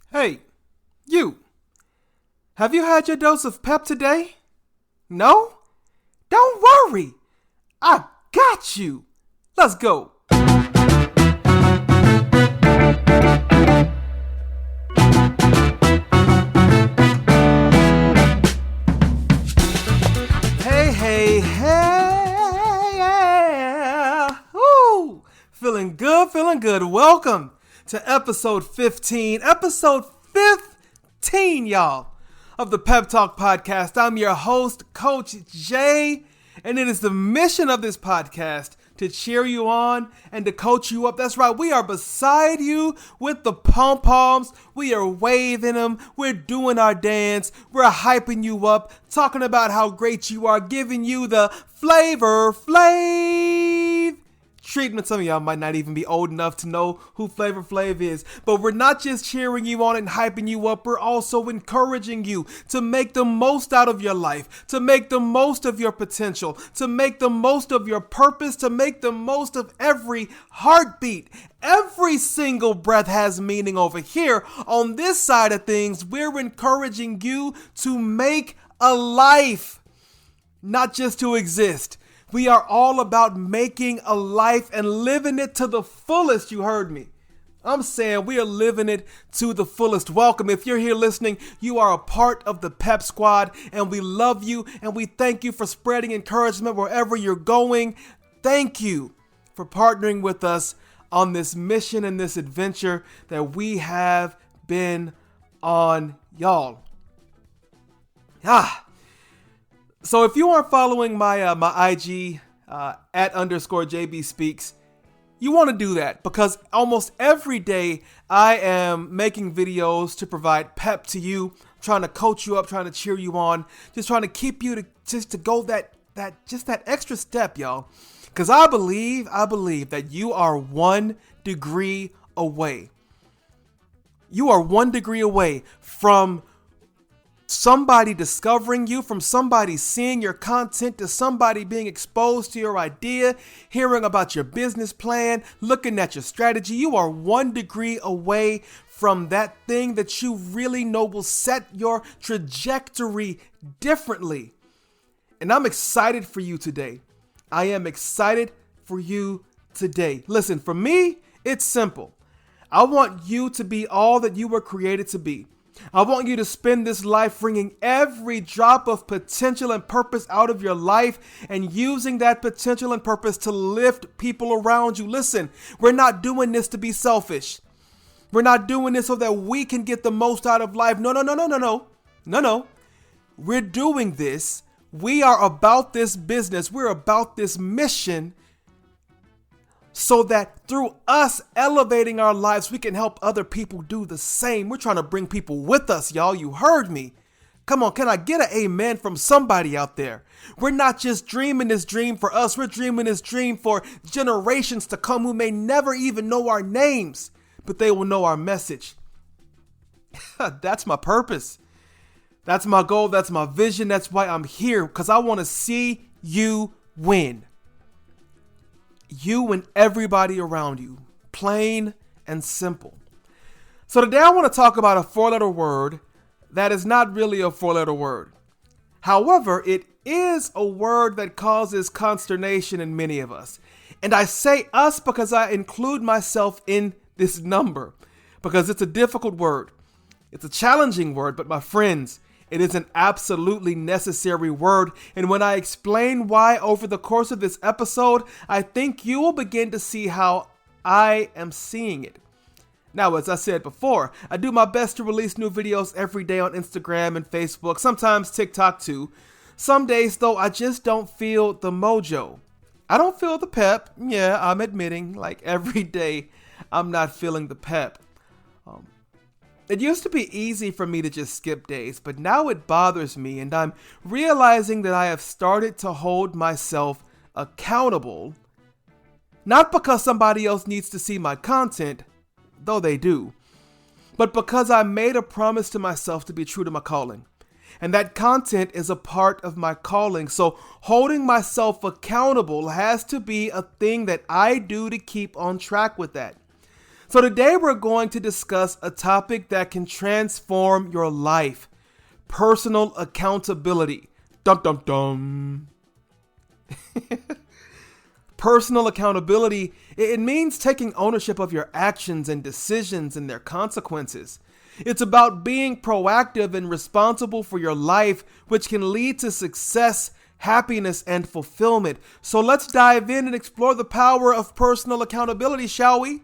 Hey, you. Have you had your dose of pep today? No? Don't worry. I got you. Let's go. Hey, yeah. Woo. Feeling good. Welcome to episode 15. Episode 15, y'all, of the Pep Talk Podcast. I'm your host, Coach Jay, and it is the mission of this podcast to cheer you on and to coach you up. That's right, we are beside you with the pom-poms. We are waving them. We're doing our dance. We're hyping you up, talking about how great you are, giving you the Flavor Flav treatment. Some of y'all might not even be old enough to know who Flavor Flav is. But we're not just cheering you on and hyping you up. We're also encouraging you to make the most out of your life, to make the most of your potential, to make the most of your purpose, to make the most of every heartbeat. Every single breath has meaning over here. On this side of things, we're encouraging you to make a life, not just to exist. We are all about making a life and living it to the fullest. You heard me. I'm saying we are living it to the fullest. Welcome. If you're here listening, you are a part of the Pep Squad, and we love you, and we thank you for spreading encouragement wherever you're going. Thank you for partnering with us on this mission and this adventure that we have been on, y'all. So if you aren't following my IG @_JB Speaks, you want to do that, because almost every day I am making videos to provide pep to you, trying to coach you up, trying to cheer you on, just trying to keep you to go that extra step, y'all. Because I believe that you are 1 degree away. You are 1 degree away from somebody discovering you, from somebody seeing your content, to somebody being exposed to your idea, hearing about your business plan, looking at your strategy. You are 1 degree away from that thing that you really know will set your trajectory differently. And I'm excited for you today. I am excited for you today. Listen, for me, it's simple. I want you to be all that you were created to be. I want you to spend this life wringing every drop of potential and purpose out of your life and using that potential and purpose to lift people around you. Listen, we're not doing this to be selfish. We're not doing this so that we can get the most out of life. No. We're doing this. We are about this business. We're about this mission, so that through us elevating our lives, we can help other people do the same. We're trying to bring people with us, y'all. You heard me. Come on, can I get an amen from somebody out there? We're not just dreaming this dream for us. We're dreaming this dream for generations to come who may never even know our names, but they will know our message. That's my purpose. That's my goal. That's my vision. That's why I'm here, because I want to see you win. You and everybody around you. Plain and simple. So today I want to talk about a 4-letter word that is not really a 4-letter word. However, it is a word that causes consternation in many of us. And I say us because I include myself in this number, because it's a difficult word. It's a challenging word, but my friends, it is an absolutely necessary word, and when I explain why over the course of this episode, I think you will begin to see how I am seeing it. Now, as I said before, I do my best to release new videos every day on Instagram and Facebook, sometimes TikTok too. Some days, though, I just don't feel the mojo. I don't feel the pep. Yeah, I'm admitting, like every day, I'm not feeling the pep. It used to be easy for me to just skip days, but now it bothers me, and I'm realizing that I have started to hold myself accountable, not because somebody else needs to see my content, though they do, but because I made a promise to myself to be true to my calling. And that content is a part of my calling. So holding myself accountable has to be a thing that I do to keep on track with that. So today we're going to discuss a topic that can transform your life: personal accountability. Dun dun dun. Personal accountability, it means taking ownership of your actions and decisions and their consequences. It's about being proactive and responsible for your life, which can lead to success, happiness, and fulfillment. So let's dive in and explore the power of personal accountability, shall we?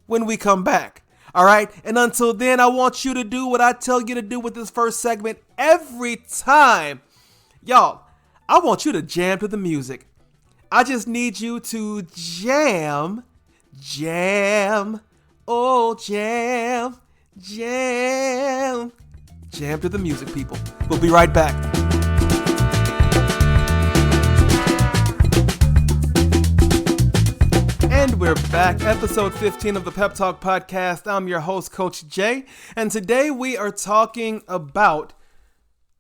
When we come back. All right. And until then, I want you to do what I tell you to do with this first segment every time. Y'all, I want you to jam to the music. I just need you to jam, oh jam to the music, people. We'll be right back. And we're back, episode 15 of the Pep Talk podcast. I'm your host, Coach Jay, and today we are talking about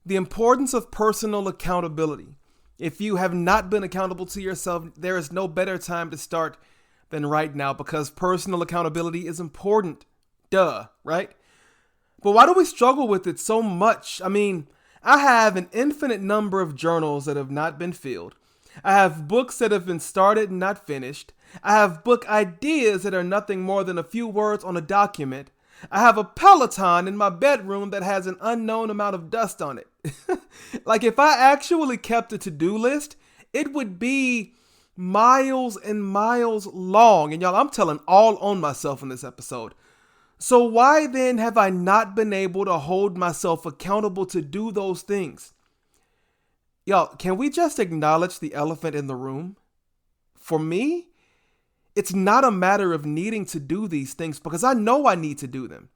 the importance of personal accountability. If you have not been accountable to yourself, there is no better time to start than right now, because personal accountability is important. Duh, right? But why do we struggle with it so much? I mean, I have an infinite number of journals that have not been filled. I have books that have been started and not finished. I have book ideas that are nothing more than a few words on a document. I have a Peloton in my bedroom that has an unknown amount of dust on it. Like, if I actually kept a to-do list, it would be miles and miles long. And y'all, I'm telling all on myself in this episode. So why then have I not been able to hold myself accountable to do those things? Y'all, can we just acknowledge the elephant in the room? For me, it's not a matter of needing to do these things, because I know I need to do them.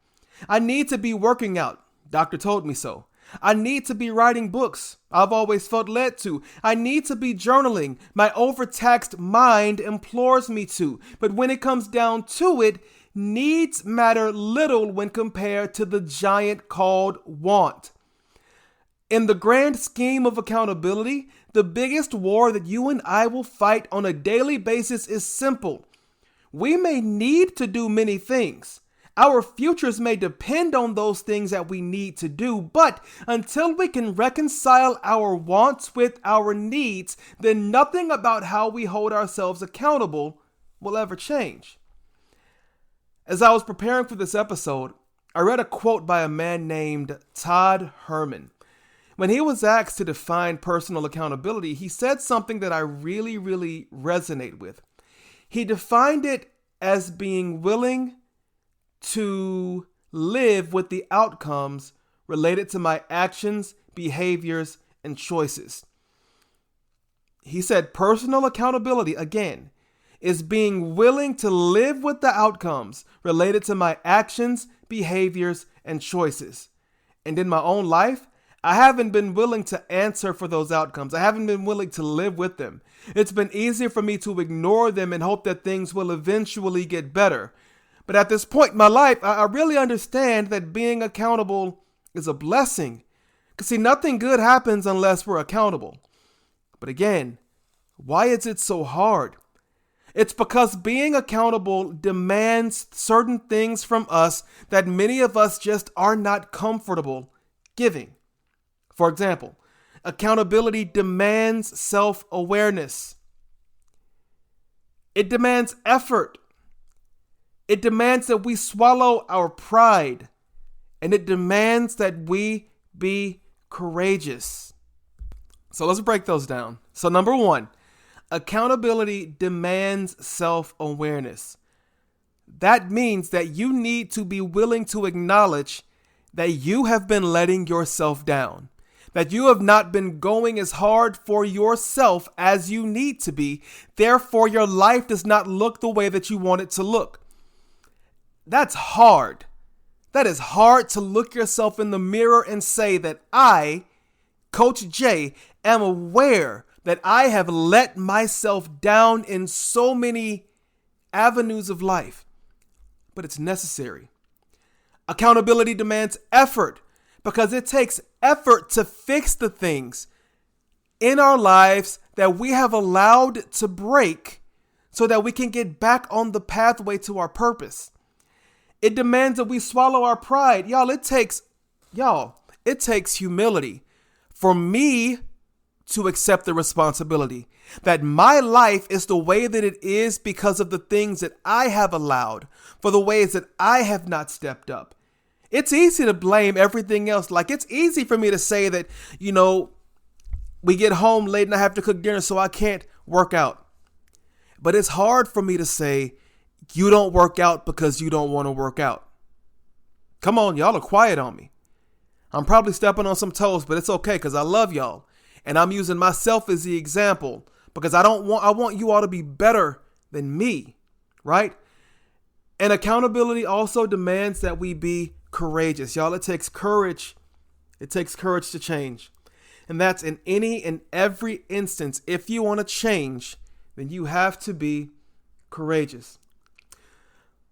I need to be working out. Doctor told me so. I need to be writing books. I've always felt led to. I need to be journaling. My overtaxed mind implores me to. But when it comes down to it, needs matter little when compared to the giant called want. In the grand scheme of accountability, the biggest war that you and I will fight on a daily basis is simple. We may need to do many things. Our futures may depend on those things that we need to do, but until we can reconcile our wants with our needs, then nothing about how we hold ourselves accountable will ever change. As I was preparing for this episode, I read a quote by a man named Todd Herman. When he was asked to define personal accountability, he said something that I really resonate with. He defined it as being willing to live with the outcomes related to my actions, behaviors, and choices. He said personal accountability, again, is being willing to live with the outcomes related to my actions, behaviors, and choices. And in my own life, I haven't been willing to answer for those outcomes. I haven't been willing to live with them. It's been easier for me to ignore them and hope that things will eventually get better. But at this point in my life, I really understand that being accountable is a blessing. Because see, nothing good happens unless we're accountable. But again, why is it so hard? It's because being accountable demands certain things from us that many of us just are not comfortable giving. For example, accountability demands self-awareness. It demands effort. It demands that we swallow our pride. And it demands that we be courageous. So let's break those down. So number one, accountability demands self-awareness. That means that you need to be willing to acknowledge that you have been letting yourself down. That you have not been going as hard for yourself as you need to be. Therefore, your life does not look the way that you want it to look. That's hard. That is hard to look yourself in the mirror and say that I, Coach J, am aware that I have let myself down in so many avenues of life. But it's necessary. Accountability demands effort, because it takes effort to fix the things in our lives that we have allowed to break so that we can get back on the pathway to our purpose. It demands that we swallow our pride. It takes humility for me to accept the responsibility that my life is the way that it is because of the things that I have allowed, for the ways that I have not stepped up. It's easy to blame everything else. Like, it's easy for me to say that, we get home late and I have to cook dinner, so I can't work out. But it's hard for me to say, you don't work out because you don't want to work out. Come on, y'all are quiet on me. I'm probably stepping on some toes, but it's okay because I love y'all. And I'm using myself as the example because I want you all to be better than me, right? And accountability also demands that we be courageous. Y'all, it takes courage. It takes courage to change. And that's in any and every instance. If you want to change, then you have to be courageous.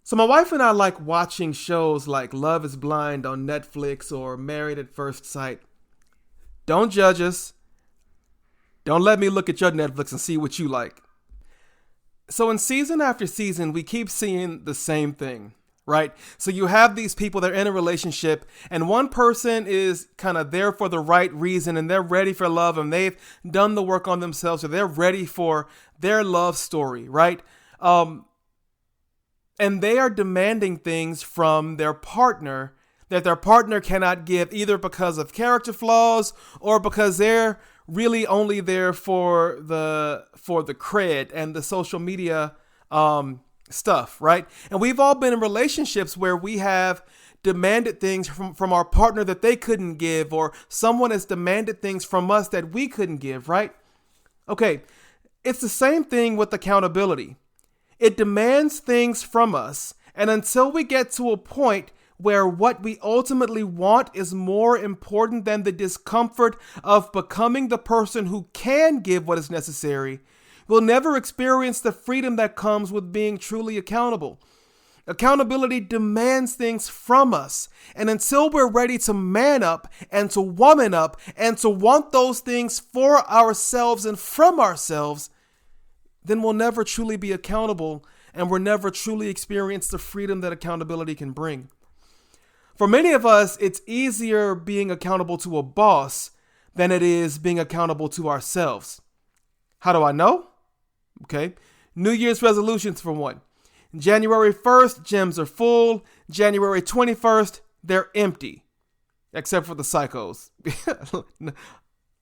So my wife and I like watching shows like Love is Blind on Netflix or Married at First Sight. Don't judge us. Don't let me look at your Netflix and see what you like. So in season after season, we keep seeing the same thing, right? So you have these people that are in a relationship and one person is kind of there for the right reason and they're ready for love and they've done the work on themselves, or they're ready for their love story, right? And they are demanding things from their partner that their partner cannot give, either because of character flaws or because they're really only there for the cred and the social media stuff, right? And we've all been in relationships where we have demanded things from our partner that they couldn't give, or someone has demanded things from us that we couldn't give, right? Okay, it's the same thing with accountability. It demands things from us, and until we get to a point where what we ultimately want is more important than the discomfort of becoming the person who can give what is necessary, we'll never experience the freedom that comes with being truly accountable. Accountability demands things from us, and until we're ready to man up and to woman up and to want those things for ourselves and from ourselves, then we'll never truly be accountable and we'll never truly experience the freedom that accountability can bring. For many of us, it's easier being accountable to a boss than it is being accountable to ourselves. How do I know? Okay. New Year's resolutions for one. January 1st, gyms are full. January 21st, they're empty. Except for the psychos.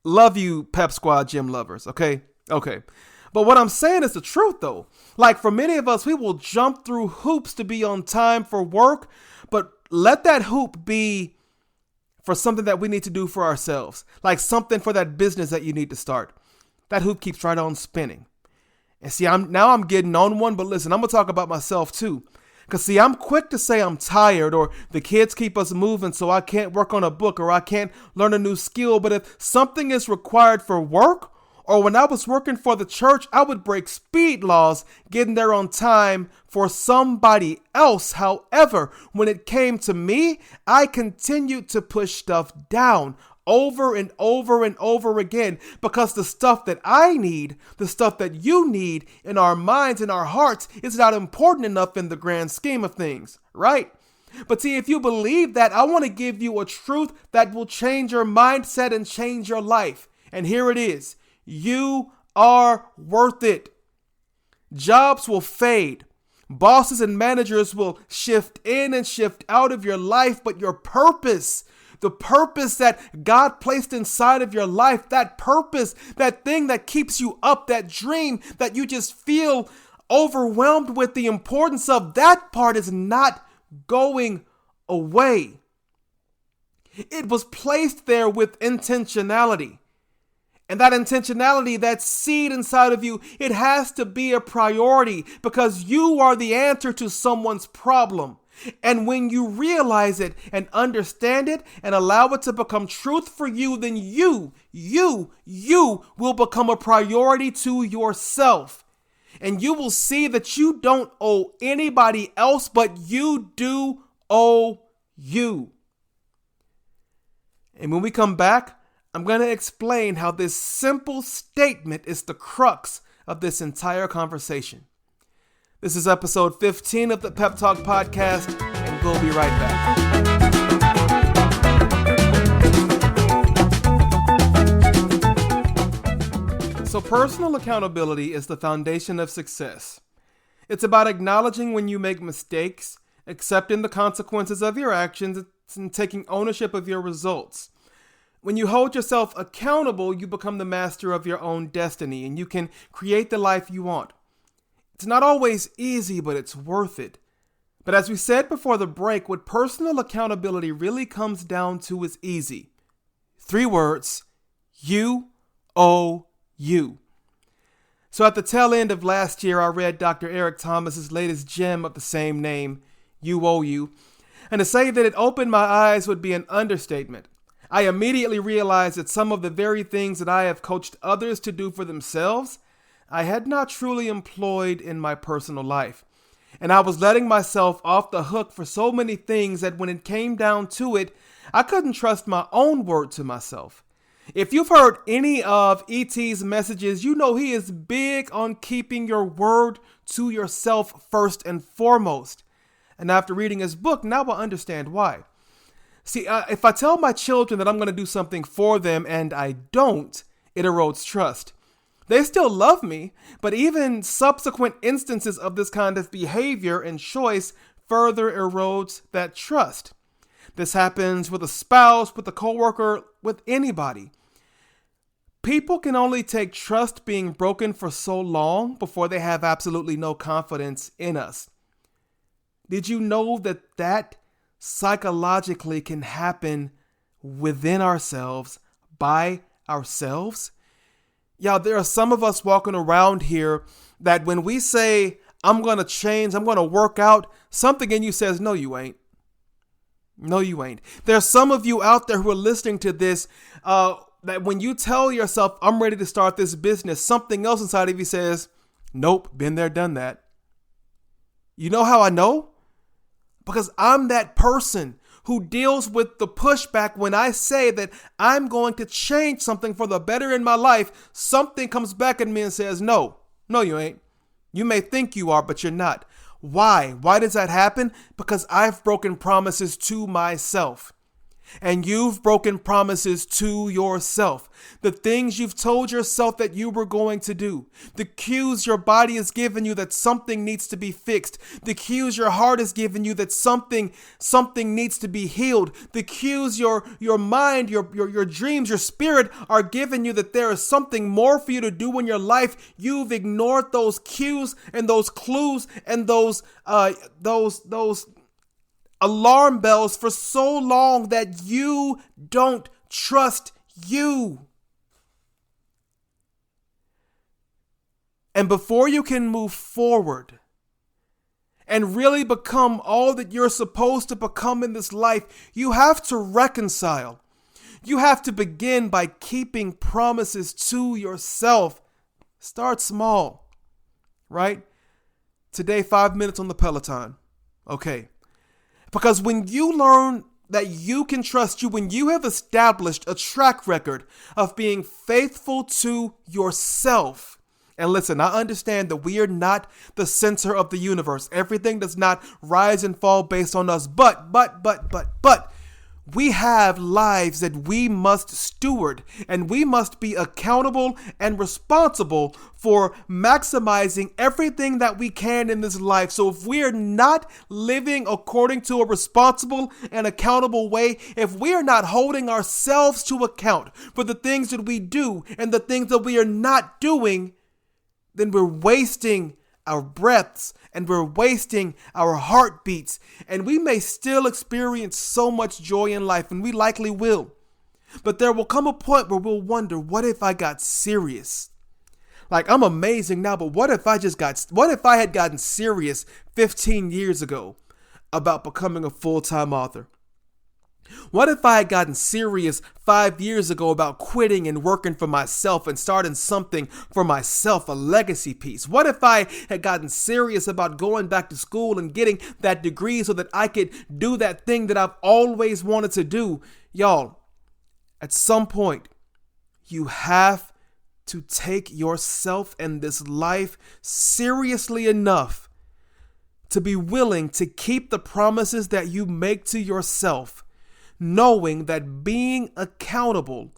Love you, Pep Squad gym lovers. Okay. But what I'm saying is the truth, though. Like, for many of us, we will jump through hoops to be on time for work, but let that hoop be for something that we need to do for ourselves, like something for that business that you need to start. That hoop keeps right on spinning. And see, I'm getting on one, but listen, I'm going to talk about myself too. Because see, I'm quick to say I'm tired, or the kids keep us moving so I can't work on a book, or I can't learn a new skill. But if something is required for work, or when I was working for the church, I would break speed laws getting there on time for somebody else. However, when it came to me, I continued to push stuff down over and over and over again, because the stuff that I need, the stuff that you need in our minds and our hearts, is not important enough in the grand scheme of things, right? But see, if you believe that, I want to give you a truth that will change your mindset and change your life. And here it is. You are worth it. Jobs will fade. Bosses and managers will shift in and shift out of your life, but your purpose, the purpose that God placed inside of your life, that purpose, that thing that keeps you up, that dream that you just feel overwhelmed with the importance of, that part is not going away. It was placed there with intentionality. And that intentionality, that seed inside of you, it has to be a priority, because you are the answer to someone's problem. And when you realize it and understand it and allow it to become truth for you, then you will become a priority to yourself. And you will see that you don't owe anybody else, but you do owe you. And when we come back, I'm going to explain how this simple statement is the crux of this entire conversation. This is episode 15 of the Pep Talk podcast, and we'll be right back. So personal accountability is the foundation of success. It's about acknowledging when you make mistakes, accepting the consequences of your actions, and taking ownership of your results. When you hold yourself accountable, you become the master of your own destiny, and you can create the life you want. It's not always easy, but it's worth it. But as we said before the break, what personal accountability really comes down to is easy. 3 words: you owe you. So at the tail end of last year, I read Dr. Eric Thomas's latest gem of the same name, You Owe You. And to say that it opened my eyes would be an understatement. I immediately realized that some of the very things that I have coached others to do for themselves, I had not truly employed in my personal life. And I was letting myself off the hook for so many things that when it came down to it, I couldn't trust my own word to myself. If you've heard any of E.T.'s messages, you know he is big on keeping your word to yourself first and foremost. And after reading his book, now I understand why. See, if I tell my children that I'm going to do something for them and I don't, it erodes trust. They still love me, but even subsequent instances of this kind of behavior and choice further erodes that trust. This happens with a spouse, with a coworker, with anybody. People can only take trust being broken for so long before they have absolutely no confidence in us. Did you know that psychologically can happen within ourselves, by ourselves? Yeah, there are some of us walking around here that when we say, I'm going to change, I'm going to work out, something in you says, no, you ain't. No, you ain't. There's some of you out there who are listening to this, that when you tell yourself, I'm ready to start this business, something else inside of you says, nope, been there, done that. You know how I know? Because I'm that person who deals with the pushback when I say that I'm going to change something for the better in my life. Something comes back at me and says, no, you ain't. You may think you are, but you're not. Why? Why does that happen? Because I've broken promises to myself. And you've broken promises to yourself. The things you've told yourself that you were going to do. The cues your body has given you that something needs to be fixed. The cues your heart has given you that something needs to be healed. The cues your mind, your dreams, your spirit are giving you that there is something more for you to do in your life. You've ignored those cues and those clues and those alarm bells for so long that you don't trust you. And before you can move forward and really become all that you're supposed to become in this life, you have to reconcile. You have to begin by keeping promises to yourself. Start small, right? Today, 5 minutes on the Peloton. Okay. Because when you learn that you can trust you, when you have established a track record of being faithful to yourself, and listen, I understand that we are not the center of the universe. Everything does not rise and fall based on us, but we have lives that we must steward, and we must be accountable and responsible for maximizing everything that we can in this life. So if we are not living according to a responsible and accountable way, if we are not holding ourselves to account for the things that we do and the things that we are not doing, then we're wasting our breaths and we're wasting our heartbeats, and we may still experience so much joy in life, and we likely will. But there will come a point where we'll wonder, what if I got serious? Like, I'm amazing now, but what if I had gotten serious 15 years ago about becoming a full-time author? What if I had gotten serious 5 years ago about quitting and working for myself and starting something for myself, a legacy piece? What if I had gotten serious about going back to school and getting that degree so that I could do that thing that I've always wanted to do? Y'all, at some point, you have to take yourself and this life seriously enough to be willing to keep the promises that you make to yourself, knowing that being accountable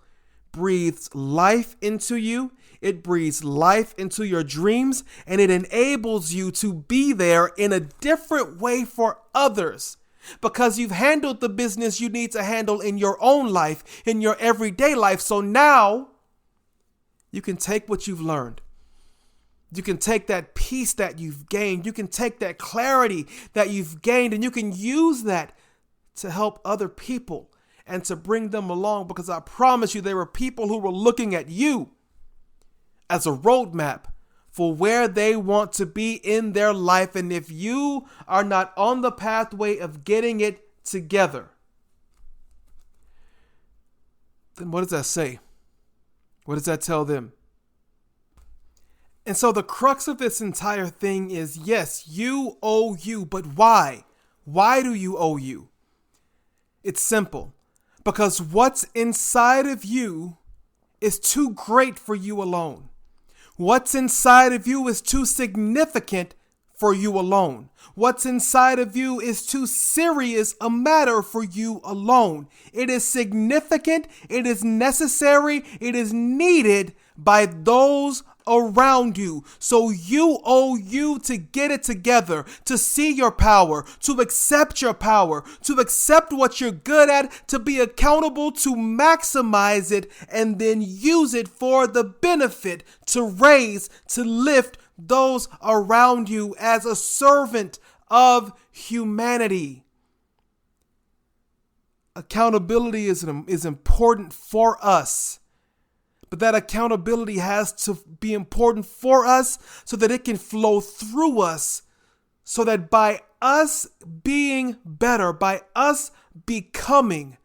breathes life into you, it breathes life into your dreams, and it enables you to be there in a different way for others. Because you've handled the business you need to handle in your own life, in your everyday life. So now you can take what you've learned. You can take that peace that you've gained. You can take that clarity that you've gained, and you can use that to help other people and to bring them along, because I promise you there were people who were looking at you as a roadmap for where they want to be in their life. And if you are not on the pathway of getting it together, then what does that say? What does that tell them? And so the crux of this entire thing is, yes, you owe you, but why? Why do you owe you? It's simple. Because what's inside of you is too great for you alone. What's inside of you is too significant for you alone. What's inside of you is too serious a matter for you alone. It is significant, it is necessary, it is needed by those around you. So you owe you to get it together, to see your power, to accept your power, to accept what you're good at, to be accountable, to maximize it, and then use it for the benefit, to raise, to lift those around you as a servant of humanity. Accountability is important for us. But that accountability has to be important for us so that it can flow through us, so that by us being better, by us becoming,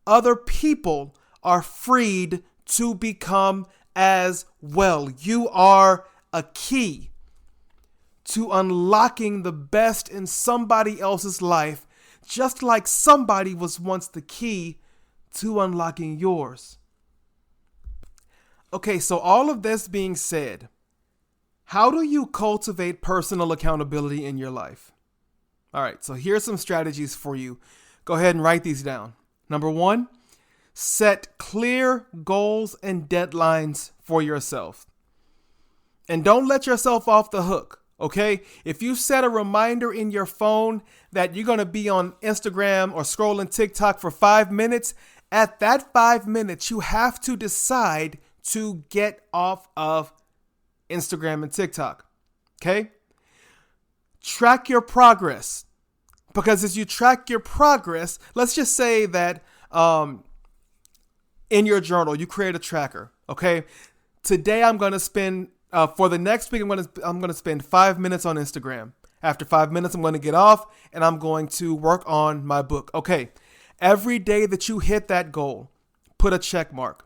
other people are freed to become as well. You are a key to unlocking the best in somebody else's life, just like somebody was once the key to unlocking yours. Okay, so all of this being said, how do you cultivate personal accountability in your life? All right, so here's some strategies for you. Go ahead and write these down. Number 1, set clear goals and deadlines for yourself. And don't let yourself off the hook, okay? If you set a reminder in your phone that you're going to be on Instagram or scrolling TikTok for 5 minutes, at that 5 minutes, you have to decide to get off of Instagram and TikTok, okay? Track your progress, because as you track your progress, let's just say that in your journal, you create a tracker, okay? Today, I'm going to spend, for the next week, I'm going to spend 5 minutes on Instagram. After 5 minutes, I'm going to get off and I'm going to work on my book. Okay, every day that you hit that goal, put a check mark.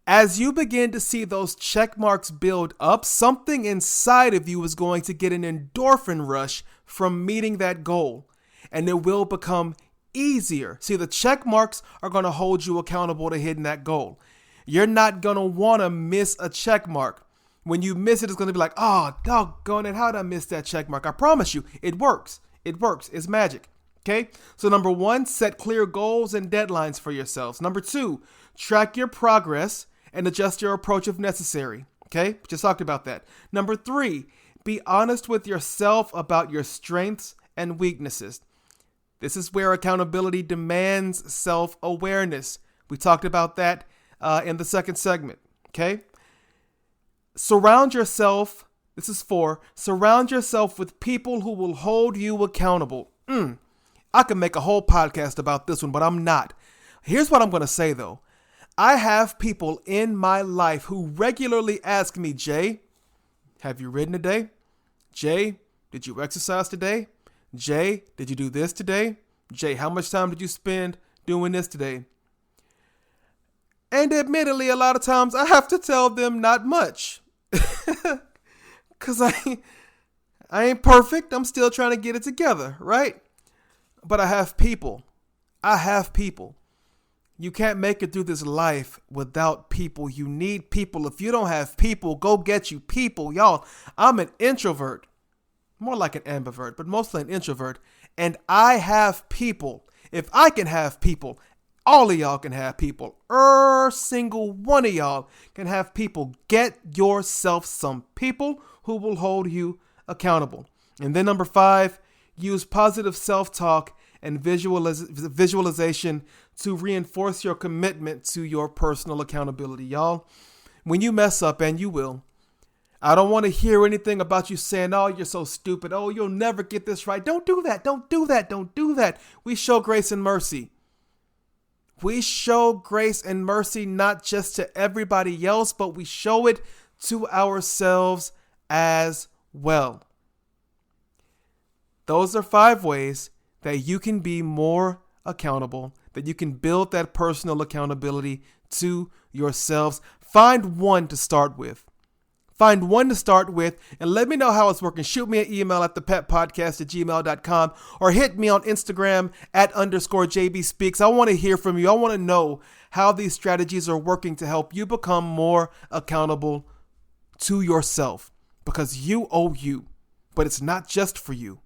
As you begin to see those check marks build up, something inside of you is going to get an endorphin rush from meeting that goal, and it will become easier. See, the check marks are going to hold you accountable to hitting that goal. You're not going to want to miss a check mark. When you miss it, it's going to be like, oh, doggone it, how did I miss that check mark? I promise you, it works. It works. It's magic. Okay, so number 1, set clear goals and deadlines for yourselves. Number 2, track your progress and adjust your approach if necessary. Okay, just talked about that. Number 3, be honest with yourself about your strengths and weaknesses. This is where accountability demands self-awareness. We talked about that in the second segment. Okay, surround yourself. This is 4. Surround yourself with people who will hold you accountable. I could make a whole podcast about this one, but I'm not. Here's what I'm going to say, though. I have people in my life who regularly ask me, Jay, have you ridden today? Jay, did you exercise today? Jay, did you do this today? Jay, how much time did you spend doing this today? And admittedly, a lot of times I have to tell them not much. Because I ain't perfect. I'm still trying to get it together, right? But I have people. You can't make it through this life without people. You need people. If you don't have people, go get you people. Y'all, I'm an introvert. more like an ambivert, but mostly an introvert. And I have people. If I can have people, all of y'all can have people. Single one of y'all can have people. Get yourself some people who will hold you accountable. And then number 5, use positive self-talk and visualization to reinforce your commitment to your personal accountability. Y'all, when you mess up, and you will, I don't want to hear anything about you saying, oh, you're so stupid. Oh, you'll never get this right. Don't do that. Don't do that. Don't do that. We show grace and mercy. We show grace and mercy not just to everybody else, but we show it to ourselves as well. Those are 5 ways that you can be more accountable, that you can build that personal accountability to yourselves. Find one to start with. Find one to start with and let me know how it's working. Shoot me an email at thepeppodcast@gmail.com or hit me on Instagram @_JBSpeaks. I want to hear from you. I want to know how these strategies are working to help you become more accountable to yourself, because you owe you, but it's not just for you.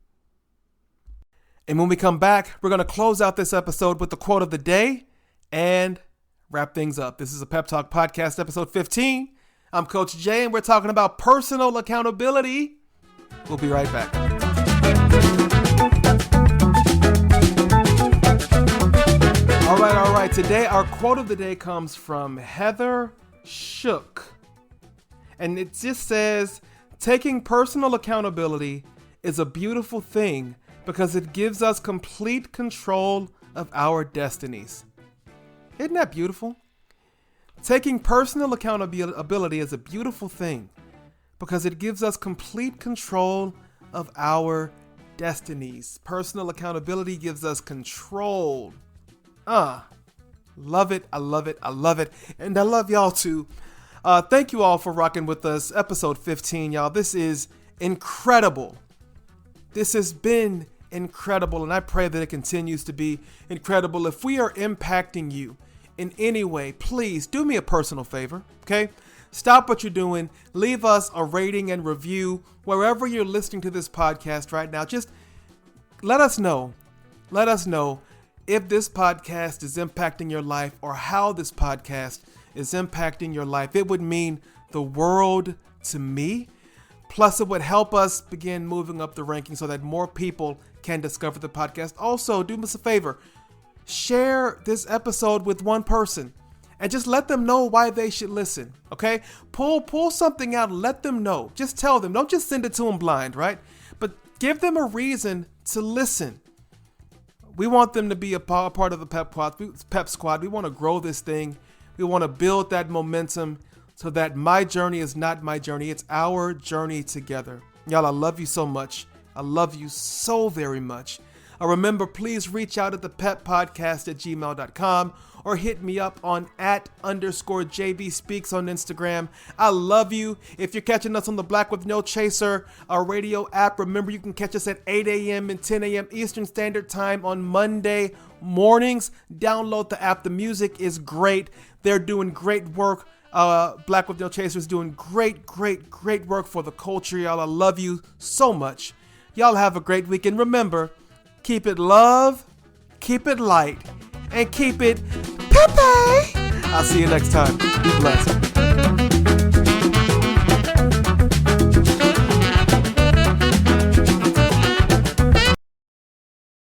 And when we come back, we're going to close out this episode with the quote of the day and wrap things up. This is a Pep Talk Podcast, episode 15. I'm Coach Jay, and we're talking about personal accountability. We'll be right back. All right. Today, our quote of the day comes from Heather Shook. And it just says, taking personal accountability is a beautiful thing because it gives us complete control of our destinies. Isn't that beautiful? Taking personal accountability is a beautiful thing because it gives us complete control of our destinies. Personal accountability gives us control. Love it. I love it. I love it. And I love y'all too. Thank you all for rocking with us. Episode 15, y'all. This is incredible. This has been incredible, and I pray that it continues to be incredible. If we are impacting you in any way, please do me a personal favor, okay? Stop what you're doing. Leave us a rating and review wherever you're listening to this podcast right now. Just let us know. Let us know if this podcast is impacting your life or how this podcast is impacting your life. It would mean the world to me. Plus, it would help us begin moving up the rankings so that more people can discover the podcast. Also, do us a favor. Share this episode with one person and just let them know why they should listen, okay? Pull something out and let them know. Just tell them. Don't just send it to them blind, right? But give them a reason to listen. We want them to be a part of the Pep Squad. We want to grow this thing. We want to build that momentum so that my journey is not my journey. It's our journey together. Y'all, I love you so much. I love you so very much. Remember, please reach out at thepeppodcast@gmail.com or hit me up on @_JBSpeaks on Instagram. I love you. If you're catching us on the Black with No Chaser, our radio app, remember you can catch us at 8 a.m. and 10 a.m. Eastern Standard Time on Monday mornings. Download the app. The music is great. They're doing great work. Black with No Chaser is doing great work for the culture. Y'all, I love you so much. Y'all have a great weekend. Remember, keep it love, keep it light, and keep it peppy. I'll see you next time. Be blessed.